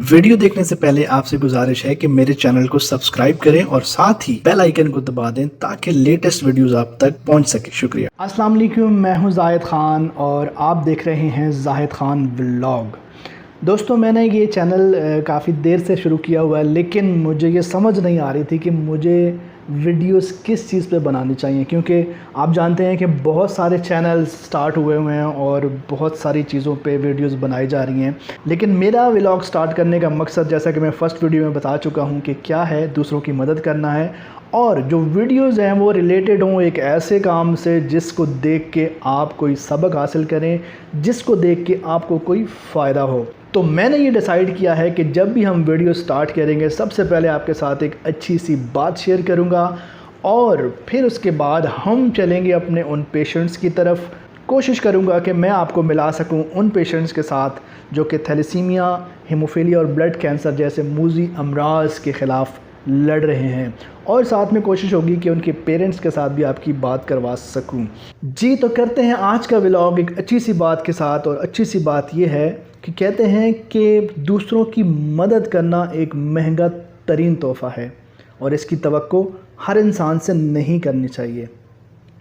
Video देखने से पहले आपसे गुजारिश है कि मेरे चैनल को सब्सक्राइब करें और साथ ही बेल आइकन को दबा दें ताकि लेटेस्ट वीडियोस आप तक पहुंच सके। शुक्रिया। अस्सलाम वालेकुम, मैं हूं जाहिद खान और आप देख रहे हैं जाहिद खान व्लॉग। दोस्तों, मैंने ये चैनल काफ़ी देर से शुरू किया हुआ है, लेकिन मुझे ये समझ नहीं आ रही थी कि मुझे वीडियोस किस चीज़ पे बनानी चाहिए, क्योंकि आप जानते हैं कि बहुत सारे चैनल स्टार्ट हुए हुए हैं और बहुत सारी चीज़ों पे वीडियोस बनाई जा रही हैं। लेकिन मेरा व्लॉग स्टार्ट करने का मकसद, जैसा कि मैं फ़र्स्ट वीडियो में बता चुका हूँ कि क्या है, दूसरों की मदद करना है और जो वीडियोस हैं वो रिलेटेड हों एक ऐसे काम से जिसको देख के आप कोई सबक हासिल करें, जिसको देख के आपको कोई फ़ायदा हो। तो मैंने ये डिसाइड किया है कि जब भी हम वीडियो स्टार्ट करेंगे, सबसे पहले आपके साथ एक अच्छी सी बात शेयर करूँगा और फिर उसके बाद हम चलेंगे अपने उन पेशेंट्स की तरफ। कोशिश करूँगा कि मैं आपको मिला सकूँ उन पेशेंट्स के साथ जो कि थैलेसीमिया, हीमोफीलिया और ब्लड कैंसर जैसे मूजी अमराज के ख़िलाफ़ लड़ रहे हैं, और साथ में कोशिश होगी कि उनके पेरेंट्स के साथ भी आपकी बात करवा सकूं। जी, तो करते हैं आज का व्लॉग एक अच्छी सी बात के साथ। और अच्छी सी बात यह है कि कहते हैं कि दूसरों की मदद करना एक महंगा तरीन तोहफ़ा है और इसकी तवक्को हर इंसान से नहीं करनी चाहिए,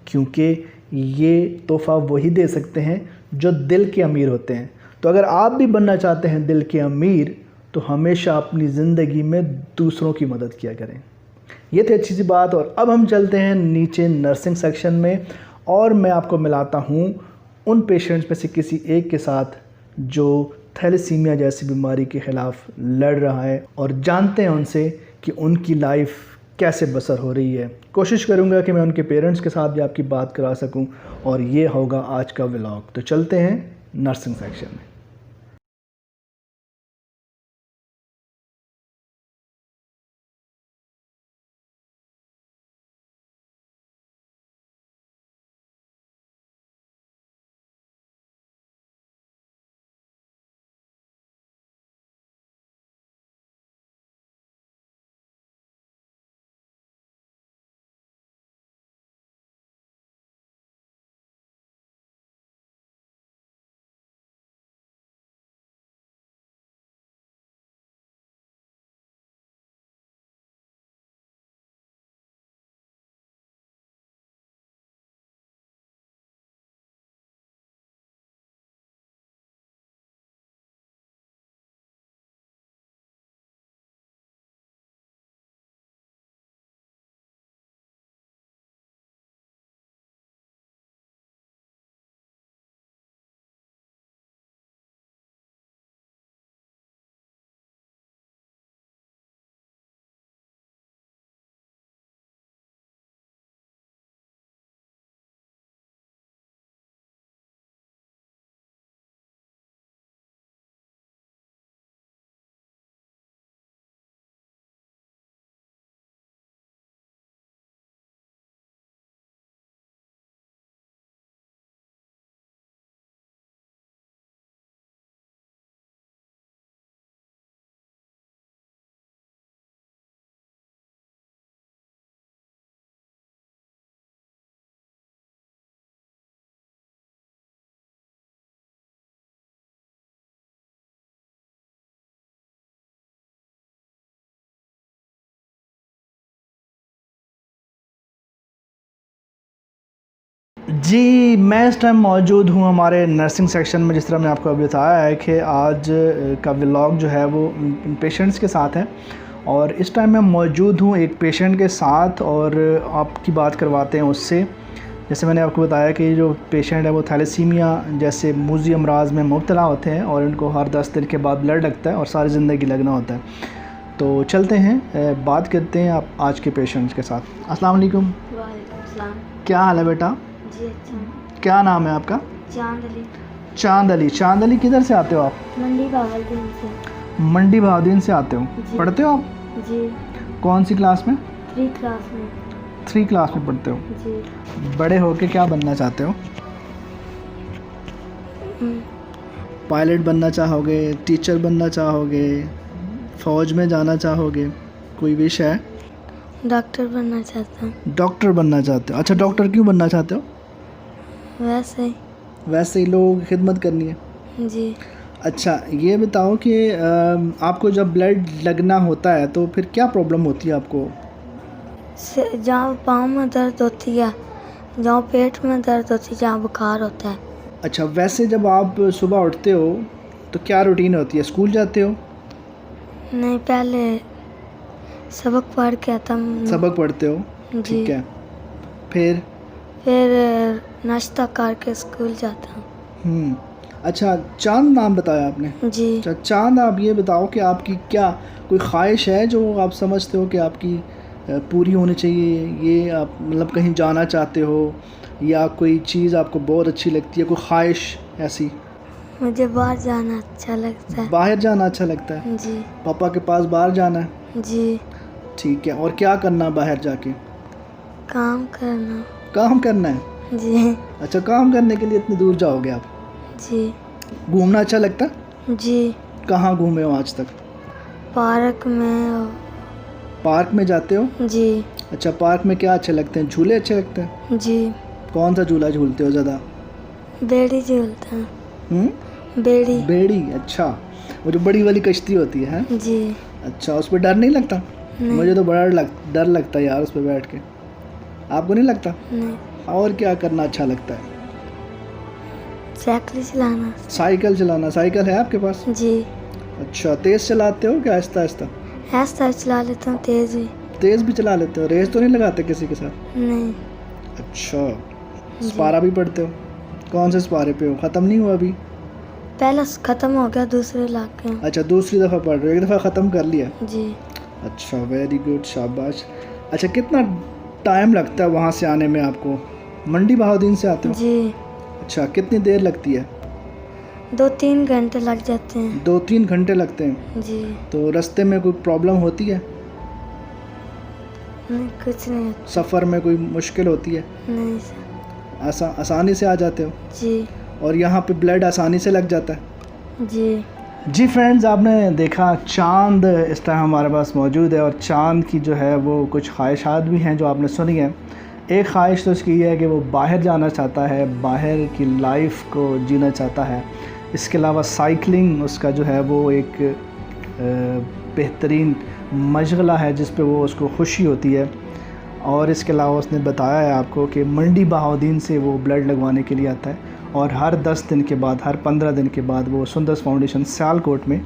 क्योंकि ये तोहफ़ा वही दे सकते हैं जो दिल के अमीर होते हैं। तो अगर आप भी बनना चाहते हैं दिल के अमीर, तो हमेशा अपनी ज़िंदगी में दूसरों की मदद किया करें। ये थी अच्छी सी बात। और अब हम चलते हैं नीचे नर्सिंग सेक्शन में और मैं आपको मिलाता हूँ उन पेशेंट्स में से किसी एक के साथ जो थैलेसीमिया जैसी बीमारी के ख़िलाफ़ लड़ रहा है, और जानते हैं उनसे कि उनकी लाइफ कैसे बसर हो रही है। कोशिश करूँगा कि मैं उनके पेरेंट्स के साथ भी आपकी बात करा सकूँ, और ये होगा आज का व्लॉग। तो चलते हैं नर्सिंग सेक्शन में। जी, मैं इस टाइम मौजूद हूँ हमारे नर्सिंग सेक्शन में। जिस तरह मैं आपको अभी बताया है कि आज का व्लॉग जो है वो पेशेंट्स के साथ है, और इस टाइम मैं मौजूद हूँ एक पेशेंट के साथ और आपकी बात करवाते हैं उससे। जैसे मैंने आपको बताया कि जो पेशेंट है वो थैलेसीमिया जैसे मूजी अमराज में मुब्तला होते हैं और इनको हर 10 दिन के बाद ब्लड लगता है और सारी ज़िंदगी लगना होता है। तो चलते हैं, बात करते हैं आप आज के पेशेंट्स के साथ। अस्सलाम वालेकुम। वालेकुम सलाम। क्या हाल है बेटा? जी अच्छा। क्या नाम है आपका? चांद अली। चांद अली। चांद अली, किधर से आते हो आप? मंडी बहावलदीन से। मंडी बहावलदीन से आते हो? जी। पढ़ते हो आप? जी। कौन सी क्लास में? 3 क्लास में। 3 क्लास में पढ़ते हो? जी। बड़े होके क्या बनना चाहते हो? पायलट बनना चाहोगे, टीचर बनना चाहोगे, फ़ौज में जाना चाहोगे? कोई विश है? डॉक्टर बनना चाहता हूँ। डॉक्टर बनना चाहते हो? अच्छा, डॉक्टर क्यों बनना चाहते हो? वैसे ही। वैसे ही लोगों की खिदमत करनी है। जी। अच्छा, ये बताओ कि आपको जब ब्लड लगना होता है तो फिर क्या प्रॉब्लम होती है आपको? जहाँ पाँव में दर्द होती है, जहाँ पेट में दर्द होती है, जहाँ बुखार होता है। अच्छा, वैसे जब आप सुबह उठते हो तो क्या रूटीन होती है? स्कूल जाते हो? नहीं, पहले सबक पढ़ के आता सबक पढ़ते हो? जी। ठीक है। फिर? फिर नाश्ता करके स्कूल जाता हूँ। अच्छा, चाँद नाम बताया आपने? जी। अच्छा, चाँद, आप ये बताओ कि आपकी क्या कोई ख्वाहिश है जो आप समझते हो कि आपकी पूरी होनी चाहिए? ये आप मतलब कहीं जाना चाहते हो या कोई चीज़ आपको बहुत अच्छी लगती है, कोई ख्वाहिश ऐसी? मुझे बाहर जाना अच्छा लगता है। बाहर जाना अच्छा लगता है? जी। पापा के पास बाहर जाना है? जी। ठीक है। और क्या करना बाहर जाके? काम करना। काम करना है? जी। अच्छा, काम करने के लिए इतनी दूर जाओगे आप? जी। घूमना अच्छा लगता है? जी। कहाँ घूमे हो आज तक? पार्क में। पार्क में जाते हो? जी। अच्छा, पार्क में क्या अच्छे लगते हैं? झूले अच्छे लगते हैं? जी। कौन सा झूला झूलते हो ज़्यादा? बेड़ी झूलता हूँ। बेड़ी। बेड़ी, अच्छा, वो जो बड़ी वाली कश्ती होती है? जी। अच्छा, उस पर डर नहीं लगता? नहीं। मुझे तो बड़ा डर लगता है यार उस पर बैठ के। आपको नहीं लगता? नहीं। और क्या करना अच्छा लगता है? साइकिल चलाना। साइकिल चलाना। साइकिल है आपके पास? जी। अच्छा, तेज़ चलाते हो क्या आहिस्ता आहिस्ता? आहिस्ता चला लेता हूँ, तेज भी। तेज़ भी चला लेते हो? रेस तो नहीं लगाते किसी के साथ? नहीं। अच्छा, स्पारा भी पढ़ते हो? कौन से स्पारे पे हो? ख़त्म नहीं हुआ अभी? पहला ख़त्म हो गया, दूसरे इलाके में। अच्छा, दूसरी दफ़ा पढ़ रहे हो, एक दफ़ा ख़त्म कर लिया? जी। अच्छा, वेरी गुड, शाबाश। अच्छा, कितना टाइम लगता है वहाँ से आने में आपको? मंडी बहाउद्दीन से आते हो? जी। अच्छा, कितनी देर लगती है? 2-3 घंटे लग जाते हैं। 2-3 घंटे लगते हैं? जी। तो रास्ते में कोई प्रॉब्लम होती है? नहीं, कुछ नहीं। सफ़र में कोई मुश्किल होती है? नहीं सर। आसानी से आ जाते हो? जी। और यहाँ पे ब्लड आसानी से लग जाता है? जी। जी फ्रेंड्स, आपने देखा चाँद इस टाइम हमारे पास मौजूद है और चाँद की जो है वो कुछ ख्वाहिशात भी हैं जो आपने सुनी है। एक ख्वाहिश तो उसकी ये है कि वो बाहर जाना चाहता है, बाहर की लाइफ को जीना चाहता है। इसके अलावा साइकिलिंग उसका जो है वो एक बेहतरीन मशगला है जिस पे वो उसको खुशी होती है। और इसके अलावा उसने बताया है आपको कि मंडी बहाउद्दीन से वो ब्लड लगवाने के लिए आता है और हर 10 दिन के बाद, हर 15 दिन के बाद वो सुंदर्स फाउंडेशन सियालकोट में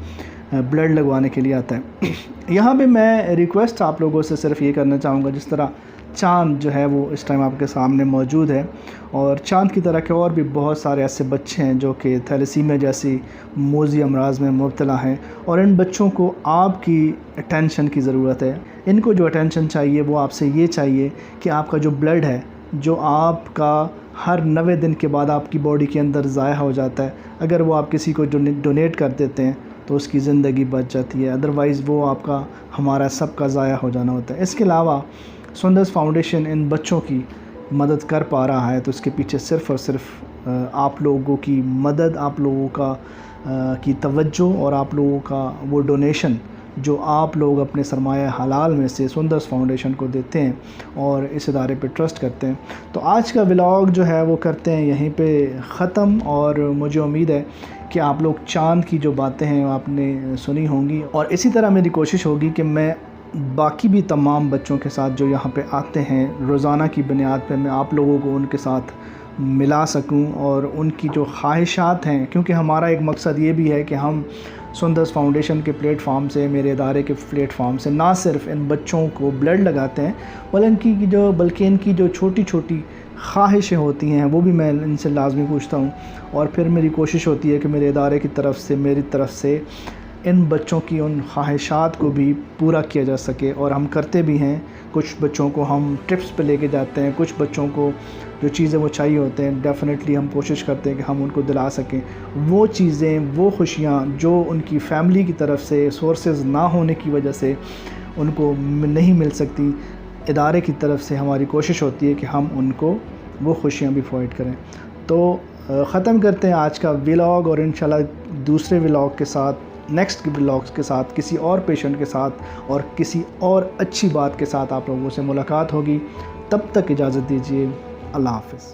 ब्लड लगवाने के लिए आता है। यहाँ पे मैं रिक्वेस्ट आप लोगों से सिर्फ ये करना चाहूँगा, जिस तरह चाँद जो है वो इस टाइम आपके सामने मौजूद है और चाँद की तरह के और भी बहुत सारे ऐसे बच्चे हैं जो कि थैलेसीमिया जैसी मोज़ी अमराज में मुब्तला हैं और इन बच्चों को आपकी अटेंशन की ज़रूरत है। इनको जो अटेंशन चाहिए वो आपसे ये चाहिए कि आपका जो ब्लड है, जो आपका हर 90 दिन के बाद आपकी बॉडी के अंदर ज़ाया हो जाता है, अगर वो आप किसी को डोनेट कर देते हैं तो उसकी ज़िंदगी बच जाती है, अदरवाइज़ वो आपका हमारा सबका ज़ाया हो जाना होता है। इसके अलावा सुंदर्स फाउंडेशन इन बच्चों की मदद कर पा रहा है तो इसके पीछे सिर्फ़ और सिर्फ आप लोगों की मदद, आप लोगों का की तवज्जो और आप लोगों का वो डोनेशन जो आप लोग अपने सरमाया हलाल में से सुंदर्स फाउंडेशन को देते हैं और इस इदारे पे ट्रस्ट करते हैं। तो आज का व्लॉग जो है वो करते हैं यहीं पे ख़त्म और मुझे उम्मीद है कि आप लोग चाँद की जो बातें हैं आपने सुनी होंगी और इसी तरह मेरी कोशिश होगी कि मैं बाकी भी तमाम बच्चों के साथ जो यहाँ पे आते हैं रोज़ाना की बुनियाद पे मैं आप लोगों को उनके साथ मिला सकूं और उनकी जो ख्वाहिशात हैं, क्योंकि हमारा एक मकसद ये भी है कि हम सुंदर्स फाउंडेशन के प्लेटफॉर्म से, मेरे इदारे के प्लेटफॉर्म से ना सिर्फ इन बच्चों को ब्लड लगाते हैं बल्कि इनकी जो छोटी छोटी ख्वाहिशें होती हैं वो भी मैं इनसे लाजमी पूछता हूँ और फिर मेरी कोशिश होती है कि मेरे इदारे की तरफ से, मेरी तरफ से इन बच्चों की उन ख्वाहिशात को भी पूरा किया जा सके और हम करते भी हैं। कुछ बच्चों को हम ट्रिप्स पे लेके जाते हैं, कुछ बच्चों को जो चीज़ें वो चाहिए होते हैं डेफ़िनेटली हम कोशिश करते हैं कि हम उनको दिला सकें वो चीज़ें, वो खुशियाँ जो उनकी फ़ैमिली की तरफ से सोर्सेज ना होने की वजह से उनको नहीं मिल सकती। इदारे की तरफ से हमारी कोशिश होती है कि हम उनको वो खुशियाँ भी प्रोवाइड करें। तो ख़त्म करते हैं आज का व्लॉग और इंशाल्लाह दूसरे व्लॉग के साथ, नेक्स्ट व्लॉग्स के साथ, किसी और पेशेंट के साथ और किसी और अच्छी बात के साथ आप लोगों से मुलाकात होगी। तब तक इजाज़त दीजिए। अल्लाह हाफ़िज़।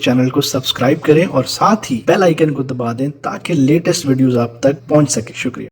चैनल को सब्सक्राइब करें और साथ ही बेल आइकन को दबा दें ताकि लेटेस्ट वीडियोस आप तक पहुंच सके। शुक्रिया।